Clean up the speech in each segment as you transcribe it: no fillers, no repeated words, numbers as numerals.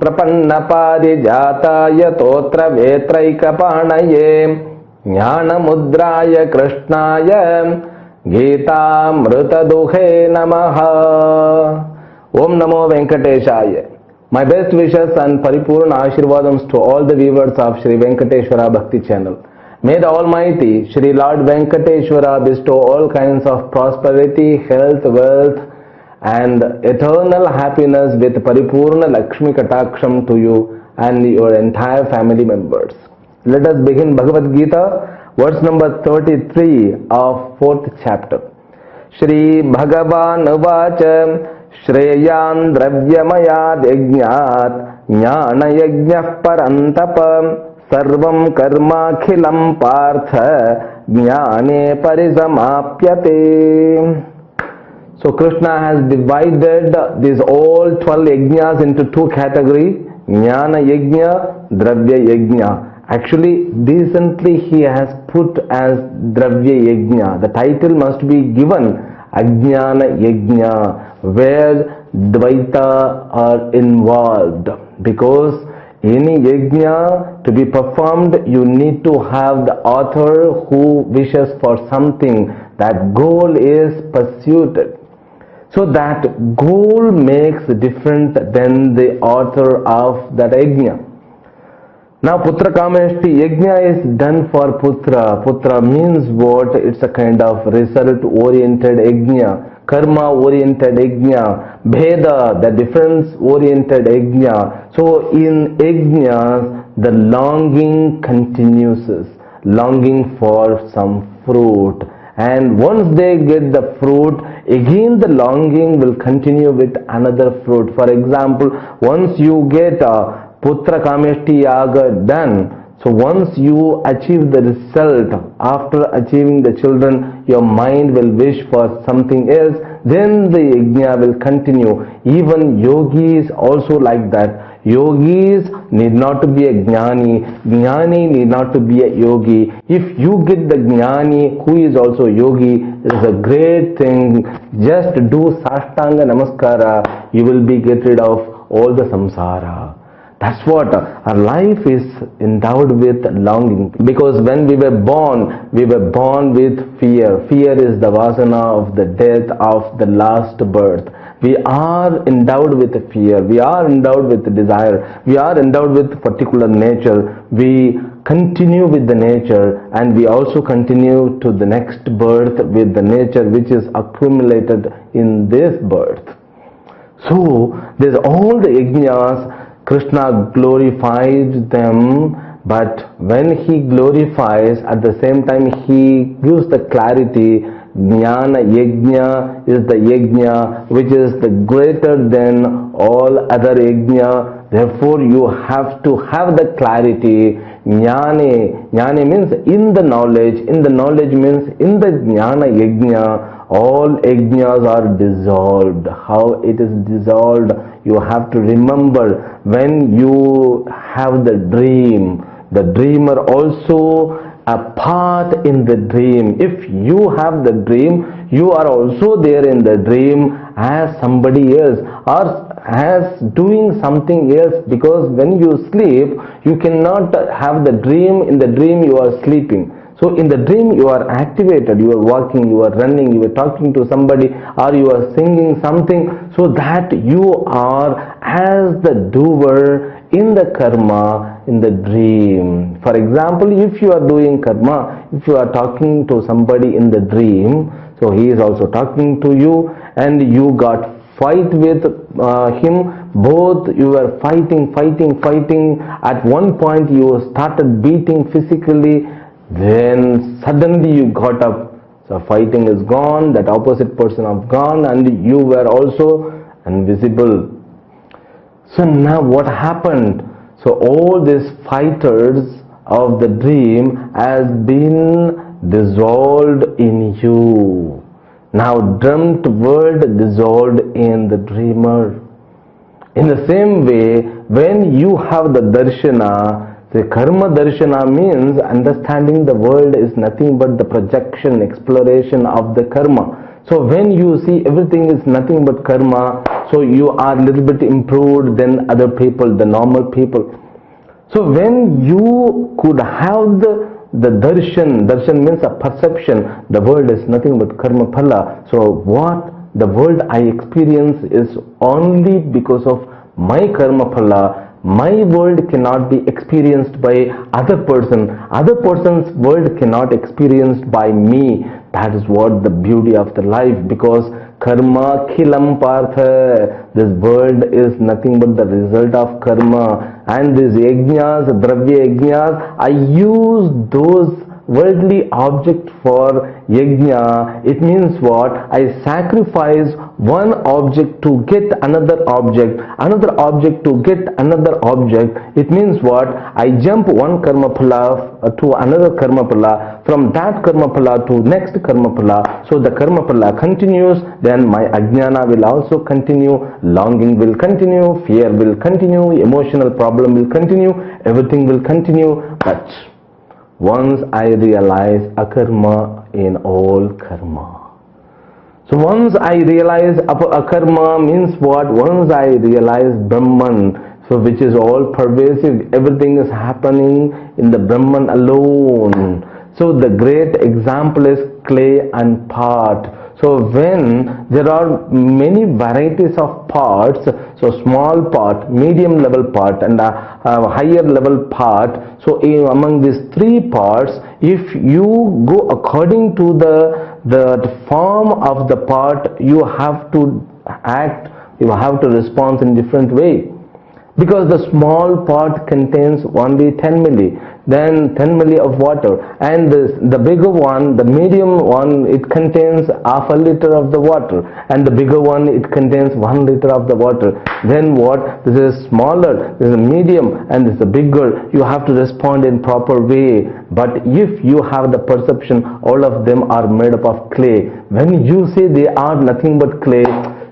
प्रपन्नपारिजाताय तोत्रवेत्रैकपाणये ज्ञानमुद्राय कृष्णाय गीतामृतदुहे नमः. Om Namo Venkateshaya. My best wishes and Paripurna Ashirvadams to all the viewers of Shri Venkateswara Bhakthi Channel. May the Almighty Shri Lord Venkateswara bestow all kinds of prosperity, health, wealth and eternal happiness with Paripurna Lakshmi Kataksham to you and your entire family members. Let us begin Bhagavadgita, verse number 33 of 4th chapter. Shri Bhagavan Vacha Shreyan Dravyamaya Yajnat Jnana Yajnah Parantapa Sarvam Karma Khilam Partha Jnane Parisamapyate. So Krishna has divided these all 12 yajnas into two categories, Jnana Yajna, Dravya Yajna. Actually, decently he has put as Dravya Yajna. The title must be given Ajnana Yajna, where Dvaita are involved. Because any yajna to be performed, you need to have the author who wishes for something. That goal is pursued. So that goal makes different than the author of that yajna. Now Putra Kameshti yajna is done for Putra. Putra means what? It's a kind of result oriented yajna, karma oriented yajna, bheda, the difference oriented yajna. So in yajnas the longing continues, longing for some fruit. And once they get the fruit, again the longing will continue with another fruit. For example, once you get a Putra Kameshti Yaga done, so once you achieve the result, after achieving the children, your mind will wish for something else, then the yajna will continue. Even yogis also like that. Yogis need not to be a jnani, jnani need not to be a yogi. If you get the jnani who is also yogi, it is a great thing. Just do Sashtanga Namaskara, you will be get rid of all the samsara. That's what our life is endowed with longing. Because when we were born with fear. Fear is the vasana of the death of the last birth. We are endowed with fear. We are endowed with desire. We are endowed with particular nature. We continue with the nature and we also continue to the next birth with the nature which is accumulated in this birth. So there's all the yajnas. Krishna glorifies them, but when he glorifies, at the same time he gives the clarity. Jnana Yajna is the Yajna which is the greater than all other Yajna. Therefore you have to have the clarity. Jnane means in the knowledge. In the knowledge means in the Jnana Yajna all yajnas are dissolved. How it is dissolved? You have to remember when you have the dream. The dreamer also a part in the dream. If you have the dream, you are also there in the dream as somebody else or as doing something else, because when you sleep, you cannot have the dream. In the dream you are sleeping. So in the dream you are activated, you are walking, you are running, you are talking to somebody or you are singing something, so that you are as the doer in the karma in the dream. For example, if you are doing karma, if you are talking to somebody in the dream, so he is also talking to you and you got fight with him, both you were fighting. At one point you started beating physically, then suddenly you got up, so fighting is gone, that opposite person is gone and you were also invisible. So now what happened? So all these fighters of the dream has been dissolved in you. Now dreamt world dissolved in the dreamer. In the same way, when you have the darshana, the karma darshana means understanding the world is nothing but the projection, exploration of the karma. So when you see everything is nothing but karma, so you are a little bit improved than other people, the normal people. So when you could have the darshan means a perception, the world is nothing but karma phala. So what the world I experience is only because of my karma phala. My world cannot be experienced by other person. Other person's world cannot experienced by me. That is what the beauty of the life, because karma khilam partha. This world is nothing but the result of karma. And these yajnas, dravya yajnas, I use those worldly object for yajna. It means what? I sacrifice one object to get another object to get another object. It means what? I jump one karma phala to another karma phala, from that karma phala to next karma phala. So the karma phala continues, then my ajnana will also continue, longing will continue, fear will continue, emotional problem will continue, everything will continue. But once I realize akarma in all karma. So once I realize akarma means what? Once I realize Brahman, so which is all pervasive, everything is happening in the Brahman alone. So the great example is clay and pot. So when there are many varieties of pots, so small pot, medium level pot and a higher level pot, so among these three pots, if you go according to the form of the pot, you have to act, you have to respond in different way. Because the small pot contains only 10 milli, then 10 milli of water, and the bigger one, the medium one, it contains half a liter of the water, and the bigger one, it contains 1 liter of the water. Then what? This is smaller, this is medium, and this is bigger. You have to respond in proper way. But if you have the perception all of them are made up of clay, when you say they are nothing but clay,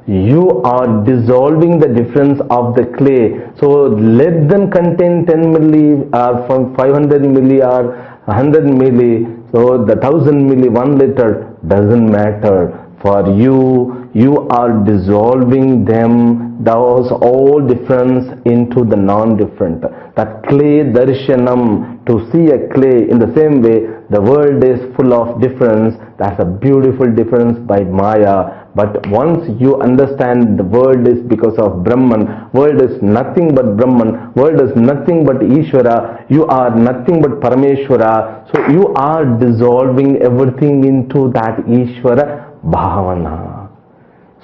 you are dissolving the difference of the clay. So let them contain 10 milli or from 500 milli or 100 milli. So the 1000 milli, 1 liter doesn't matter. For you are dissolving them, those all difference into the non-different. That clay darshanam, to see a clay in the same way, the world is full of difference. That's a beautiful difference by Maya. But once you understand the world is because of Brahman, world is nothing but Brahman, world is nothing but Ishvara, you are nothing but Parameshwara, so you are dissolving everything into that Ishvara Bhavana.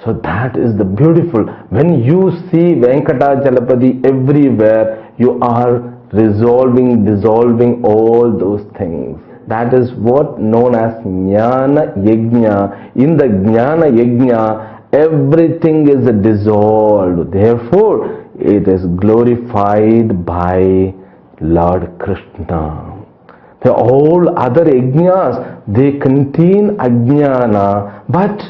So that is the beautiful. When you see Venkateswara everywhere, you are dissolving all those things. That is what known as Jnana Yajna. In the Jnana Yajna, everything is dissolved. Therefore, it is glorified by Lord Krishna. The all other yajnas, they contain ajnana, but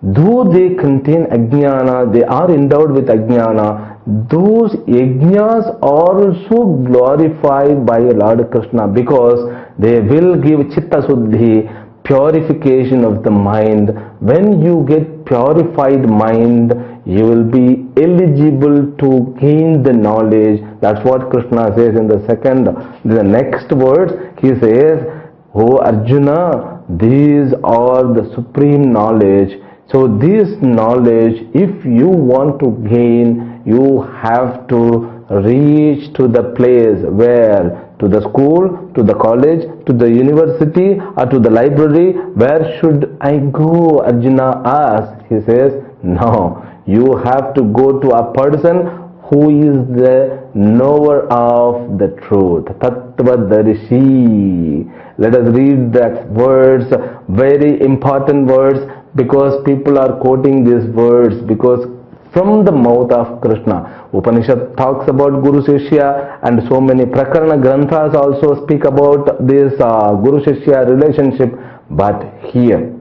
though they contain ajnana, they are endowed with ajnana, those yajnas are also glorified by Lord Krishna, because they will give chitta suddhi, purification of the mind. When you get purified mind, you will be eligible to gain the knowledge. That's what Krishna says in the next words. He says, "Oh Arjuna, these are the supreme knowledge. So this knowledge, if you want to gain, you have to reach to the place where, to the school, to the college, to the university, or to the library. Where should I go?" Arjuna asks. He says, "No, you have to go to a person who is the knower of the truth. Tattvadarshi." Let us read that words, very important words, because people are quoting these words, because from the mouth of Krishna. Upanishad talks about Guru Shishya, and so many Prakarana Granthas also speak about this Guru Shishya relationship, but here,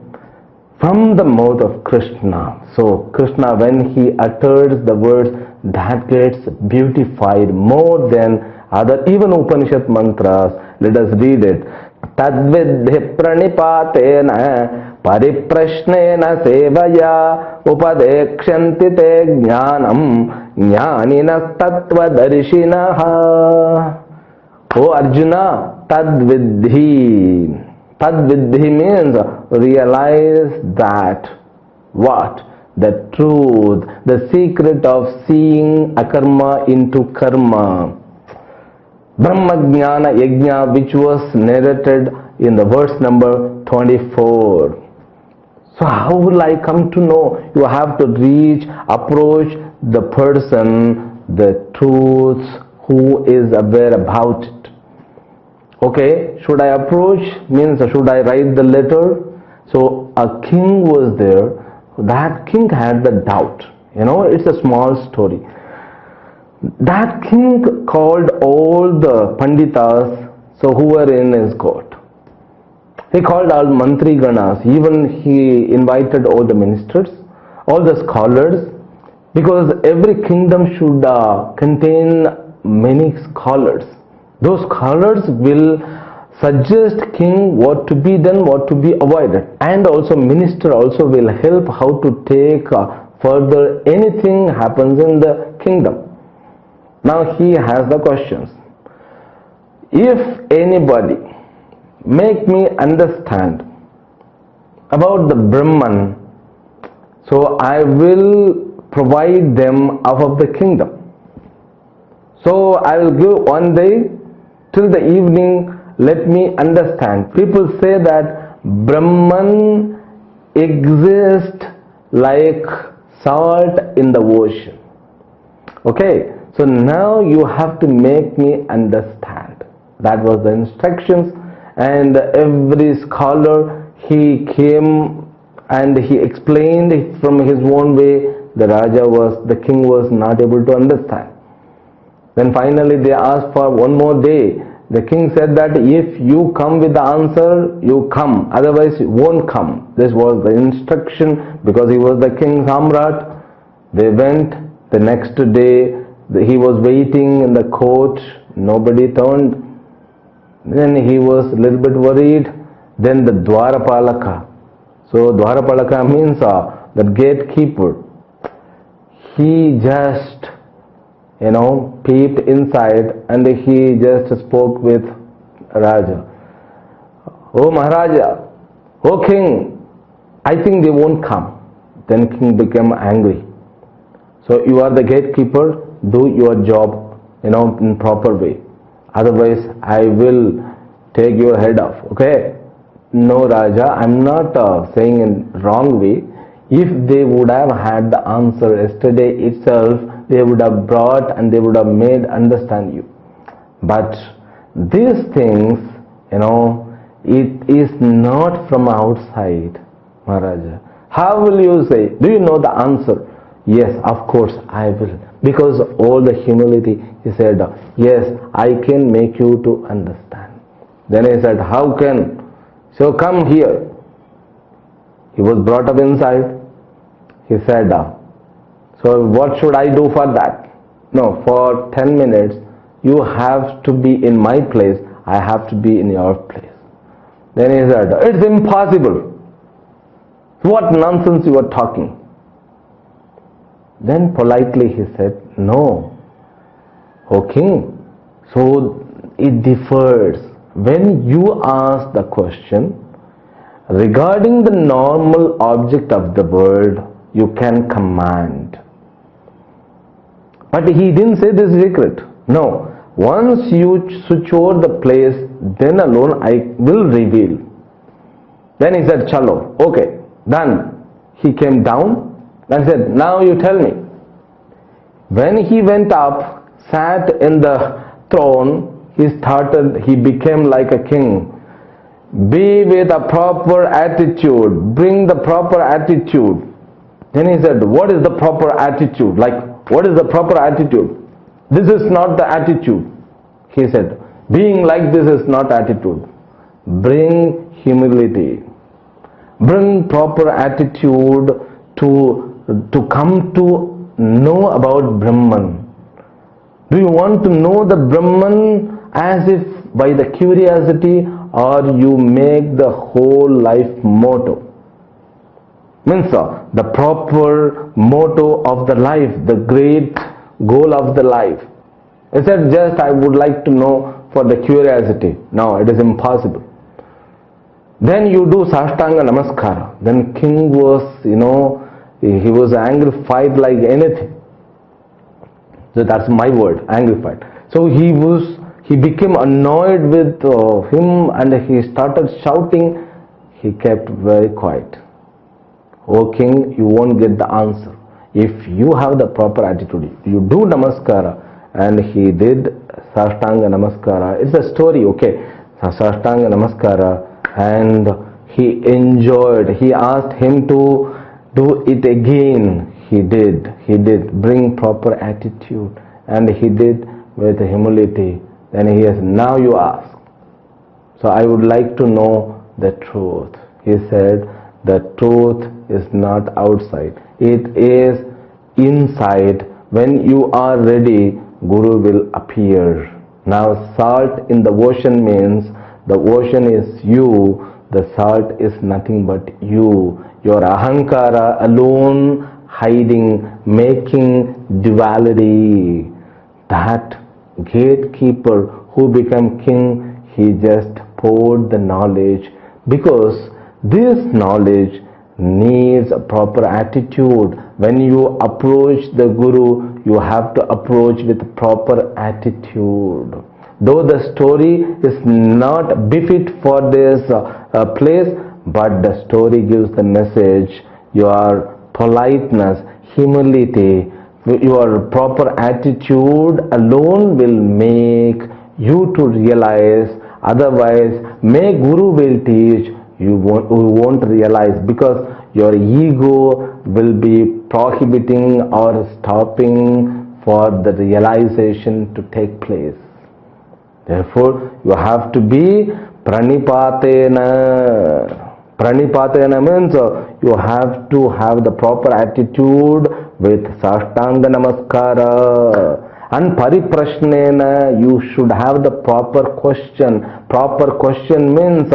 from the mouth of Krishna. So Krishna, when he utters the words, that gets beautified more than other even Upanishad mantras. Let us read it. Tadvidhi pranipatena pariprashnena sevaya upadekshanti te jnanam jnaninas tattvadarshinaha. O Arjuna, tadvidhi. Tadvidhi means realize that. What? The truth, the secret of seeing akarma into karma. Brahma Jnana Yajna, which was narrated in the verse number 24. So how will I come to know? You have to approach the person, the truth, who is aware about it. Okay, should I approach? Means should I write the letter? So a king was there. That king had the doubt. It's a small story. That king called all the panditas, so who were in his court. He called all mantri ganas, even he invited all the ministers, all the scholars, because every kingdom should contain many scholars. Those scholars will suggest king what to be done, what to be avoided, and also minister also will help how to take further anything happens in the kingdom. Now he has the questions. If anybody make me understand about the Brahman, so I will provide them out of the kingdom. So I will give one day till the evening, let me understand. People say that Brahman exists like salt in the ocean. Okay, so now you have to make me understand. That was the instructions, and every scholar, he came and he explained from his own way. The king was not able to understand. Then finally they asked for one more day. The king said that if you come with the answer, you come, otherwise you won't come. This was the instruction, because he was the king Samrat. They went. The next day he was waiting in the court, nobody turned. Then he was a little bit worried. Then the Dwarapalaka, so Dwarapalaka means the gatekeeper, he just peeped inside and he just spoke with Raja. Oh Maharaja, oh King, I think they won't come. Then King became angry. So you are the gatekeeper, do your job in proper way, otherwise I will take your head off. Okay? No Raja, I'm not saying in wrong way. If they would have had the answer yesterday itself, they would have brought and they would have made understand you. But these things, it is not from outside, Maharaja. How will you say? Do you know the answer? Yes, of course I will. Because of all the humility, he said, yes, I can make you to understand. Then he said, how can? So come here. He was brought up inside. He said, so what should I do for that? No, for 10 minutes, you have to be in my place, I have to be in your place. Then he said, it's impossible. What nonsense you are talking. Then politely he said, no, O king, so it differs. When you ask the question regarding the normal object of the world, you can command. But he didn't say this secret. No, once you switch over the place, then alone I will reveal. Then he said, chalo, okay, done. He came down and said, now you tell me. When he went up, sat in the throne, he became like a king. Be with a proper attitude, bring the proper attitude. Then he said, what is the proper attitude? Like, what is the proper attitude? This is not the attitude. He said, being like this is not attitude. Bring humility. Bring proper attitude to come to know about Brahman. Do you want to know the Brahman as if by the curiosity, or you make the whole life motto? Means the proper motto of the life, the great goal of the life. He said, just I would like to know for the curiosity. No, it is impossible. Then you do Sashtanga Namaskara. Then king was, he was angrified like anything. So that's my word, angrified. So he became annoyed with him, and he started shouting. He kept very quiet. O king, you won't get the answer. If you have the proper attitude, you do Namaskara. And he did Sashtanga Namaskara. It's a story, okay? Sashtanga Namaskara. And he enjoyed. He asked him to do it again. He did. Bring proper attitude. And he did with humility. Then he says, now you ask. So I would like to know the truth. He said, the truth is not outside. It is inside. When you are ready, Guru will appear. Now salt in the ocean means the ocean is you, the salt is nothing but you. Your ahankara alone hiding, making duality. That gatekeeper who became king, he just poured the knowledge, because this knowledge needs a proper attitude. When you approach the Guru, you have to approach with proper attitude. Though the story is not befit for this place, but the story gives the message. Your politeness, humility, your proper attitude alone will make you to realize. Otherwise, may Guru will teach, you won't realize, because your ego will be prohibiting or stopping for the realization to take place. Therefore, you have to be pranipatena. Pranipatena means you have to have the proper attitude with Sashtanga Namaskara. And pariprashnena, you should have the proper question. Proper question means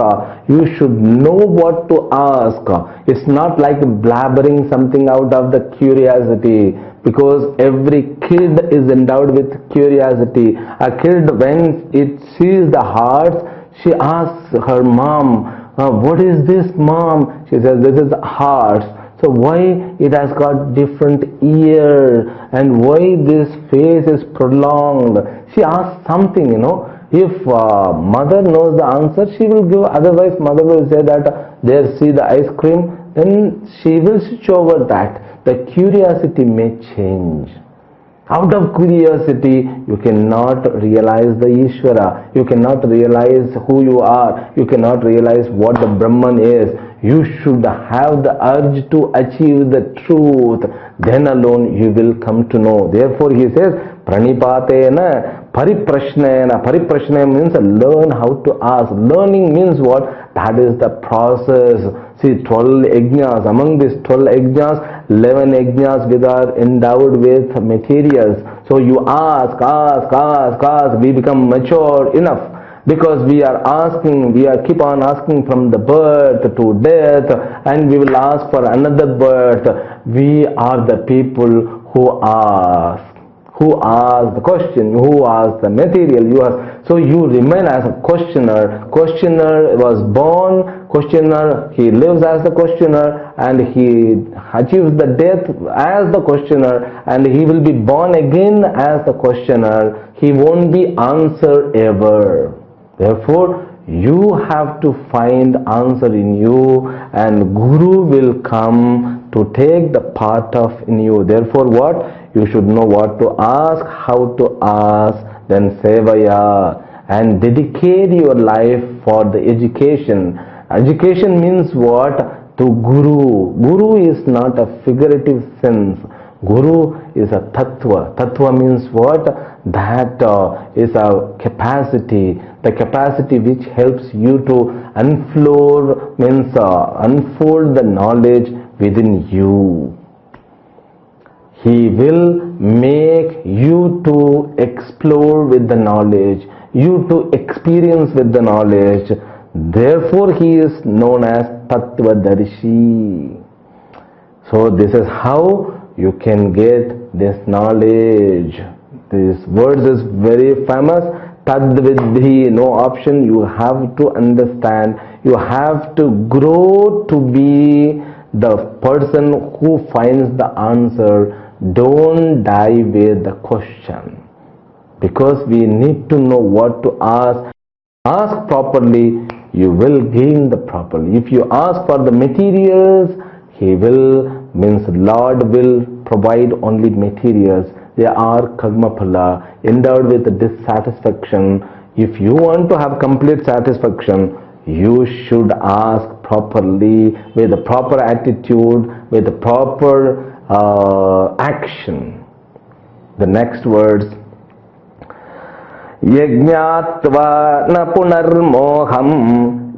you should know what to ask. It's not like blabbering something out of the curiosity, because every kid is endowed with curiosity. A kid, when it sees the hearts, she asks her mom, what is this, mom? She says, this is hearts. So why it has got different ear, and why this face is prolonged? She asks something, If mother knows the answer, she will give. Otherwise, mother will say that there, see the ice cream. Then she will switch over that. The curiosity may change. Out of curiosity, you cannot realize the Ishvara. You cannot realize who you are. You cannot realize what the Brahman is. You should have the urge to achieve the truth. Then alone you will come to know. Therefore he says, pranipatena pariprashnena. Pariprashnena means learn how to ask. Learning means what? That is the process. See, 12 yajnas. Among these 12 yajnas, 11 yajnas are endowed with materials. So you ask. We become mature enough. Because we are asking, keep on asking from the birth to death, and we will ask for another birth. We are the people who ask the question, who ask the material. So you remain as a questioner. Questioner was born, questioner, he lives as the questioner, and he achieves the death as the questioner, and he will be born again as the questioner. He won't be answer ever. Therefore, you have to find answer in you, and Guru will come to take the part of in you. Therefore, what? You should know what to ask, how to ask, then sevaya, and dedicate your life for the education. Education means what? to Guru. Guru is not a figurative sense. Guru is a tattva. Tattva means what? That is a capacity. The capacity which helps you to unfold the knowledge within you. He will make you to explore with the knowledge, you to experience with the knowledge. Therefore, he is known as Tattvadarshi. So, this is how you can get this knowledge. This word is very famous. Tadvidhi, no option. You have to understand. You have to grow to be the person who finds the answer. Don't die with the question. Because we need to know what to ask. Ask properly, you will gain the properly. If you ask for the materials, Lord will provide only materials. They are karma phala, endowed with dissatisfaction. If you want to have complete satisfaction, you should ask properly, with the proper attitude, with the proper action. The next words. Yajñātva na punarmoham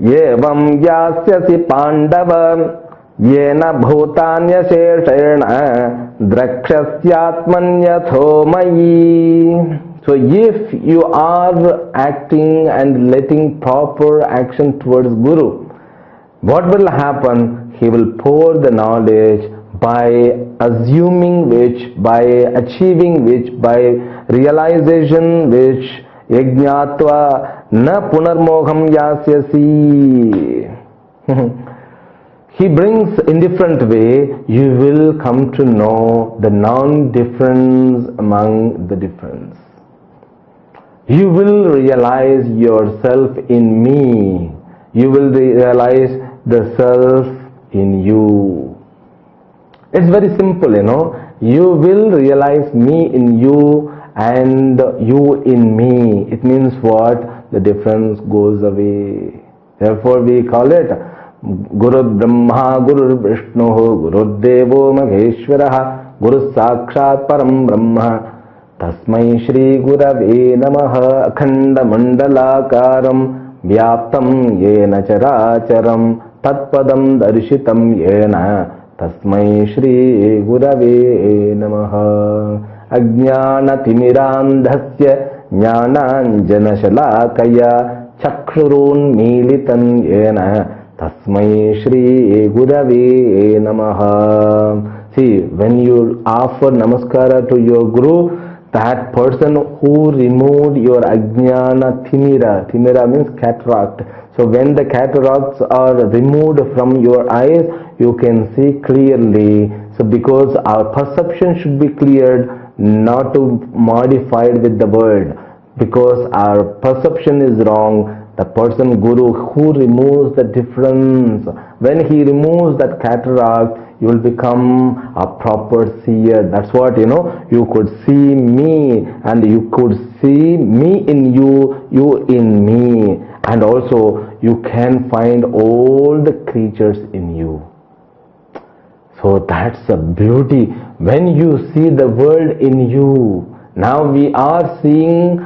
yevam yasyasi pandava yena bhutanya sheshena drakṣasyatmanyatho mayi. So if you are acting and letting proper action towards Guru, what will happen? He will pour the knowledge by assuming which, by achieving which, by realization which. Yajñātva na punarmoham yasyasi. He brings in different way, you will come to know the non-difference among the difference. You will realize yourself in me. You will realize the self in you. It's very simple, You will realize me in you and you in me. It means what? The difference goes away. Therefore we call it Guru Brahma, Guru Vishnu, Guru Devo Maheshwara, Guru Sakshat Param Brahma, Tasmai Shri Gurave Namaha, Akhanda Mandalakaram, Vyaptam Yena Characharam, Tatpadam Darshitam Yena, Tasmai Shri Gurave Namaha. Ajnana timirandhasya jnananjana shalakaya chakshurun militan yena tasmai shri gurave namaha. See, when you offer namaskara to your Guru, that person who removed your ajnana timira means cataract. So when the cataracts are removed from your eyes, you can see clearly. So because our perception should be cleared, not to modified with the word, because our perception is wrong. The person Guru who removes the difference, when he removes that cataract, you will become a proper seer. That's what, you could see me and you could see me in you, you in me, and also you can find all the creatures in you. So that's the beauty. When you see the world in you, now we are seeing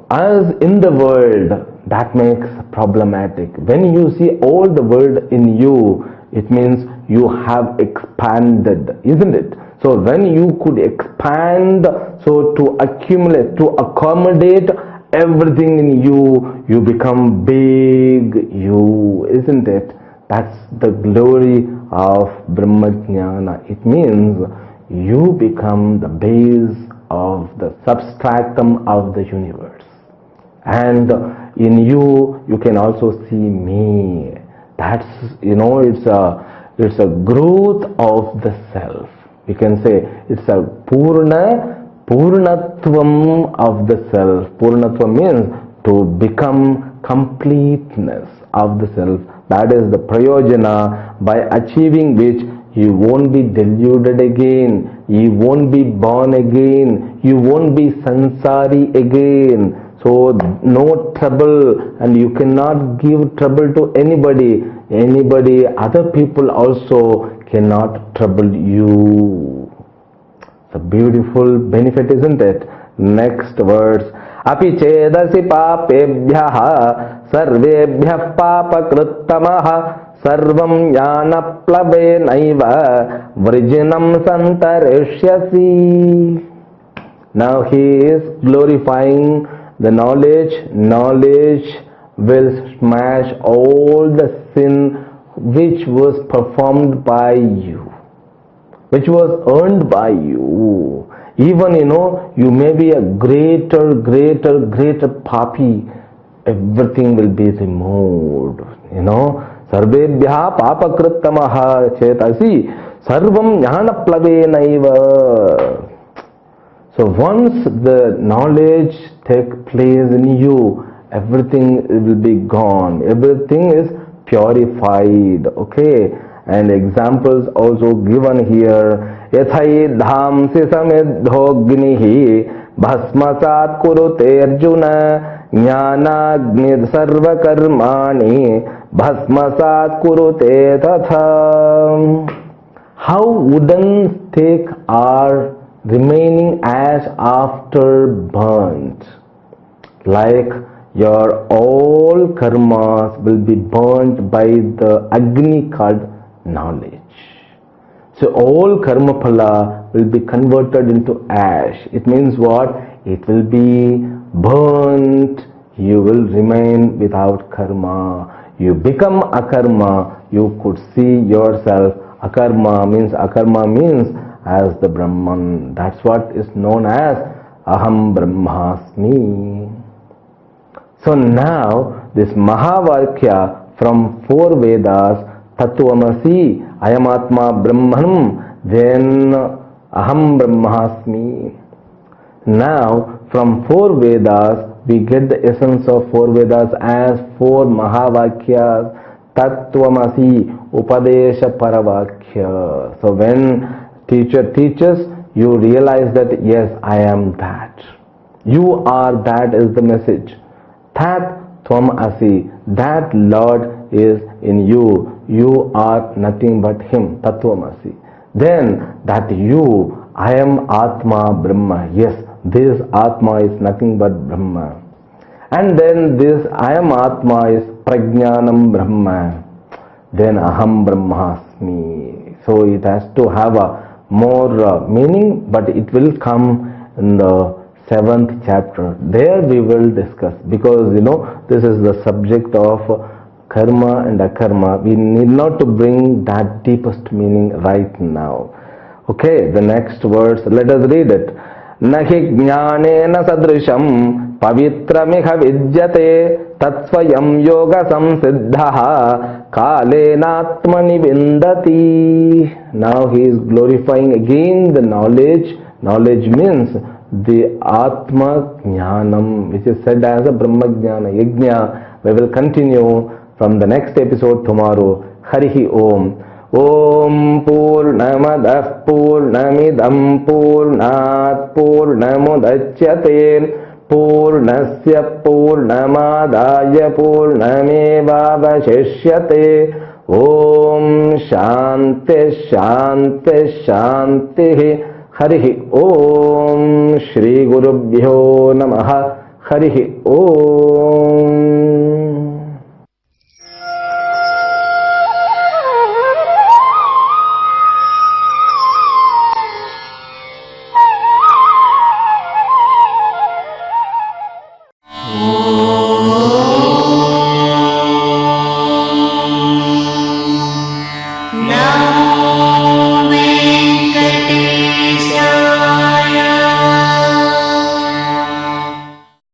us in the world, that makes problematic. When you see all the world in you, it means you have expanded, isn't it? So when you could expand, so to accumulate, to accommodate everything in you, you become big you, isn't it? That's the glory of Brahmajnana. It means you become the base of the substratum of the universe. And in you, you can also see me. That's, it's a growth of the self. We can say it's a purnatvam of the self. Purnatvam means to become completeness of the self. That is the prayojana, by achieving which you won't be deluded again, you won't be born again, you won't be sansari again. So no trouble, and you cannot give trouble to anybody. Anybody, other people also cannot trouble you. It's a beautiful benefit, isn't it? Next verse. Api chedasi papebhyaha sarvebhyah papakrittamaha sarvam jnana plabhenaiva vrijinam santarishyasi. Now he is glorifying the knowledge. Knowledge will smash all the sin which was performed by you, which was earned by you. Even you may be a greater papi, everything will be removed. Sarvebhya papakrittamaha chetasi sarvam jnana plavenaiva. So once the knowledge takes place in you, everything will be gone. Everything is purified. Okay. And examples also given here. Yathai dhamsi samidhognihi bhasmasat kurute arjuna jnanagnid sarva karmani bhasmasat kurute tatha. How wooden sticks are remaining ash after burnt. Like your all karmas will be burnt by the Agni called knowledge. So all karma phala will be converted into ash. It means what? It will be burnt. You will remain without karma. You become akarma. You could see yourself. Akarma means as the Brahman. That's what is known as Aham Brahmasmi. So now this Mahavakya from 4 Vedas, Tattvamasi, Ayamatma Brahmanam, then Aham Brahmasmi. Now from 4 Vedas we get the essence of 4 Vedas as 4 Mahavakyas. Tattvamasi, Upadesha Paravakya. So when teacher teaches, you realize that yes, I am that. You are that is the message. Tat Tvam Asi, that Lord is in you. You are nothing but Him, Tattvamasi. Then that you, I am Atma Brahma. Yes, this Atma is nothing but Brahma. And then this I am Atma is Prajnanam Brahma. Then Aham Brahmasmi. So it has to have a more meaning, but it will come in the 7th chapter. There we will discuss, because this is the subject of karma and akarma. We need not to bring that deepest meaning right now. Okay, the next verse, let us read it. Nahi jnanena sadrisham pavitramikha vidyate tatsvayam yoga samsiddhaha kalenatmani vindati. Now he is glorifying again the knowledge. Knowledge means the Atma Jnanam, which is said as a Brahma Jnana Yajna. We will continue from the next episode tomorrow. Harihi Om. Om Purnamadah Purnamidam Purnat Purnamudachyate Purnasya Purnamadaya Purnamevavashishyate. Om Shanti Shanti Shanti. Harihi Om. Shri Gurubhyo Namaha. Harihi Om.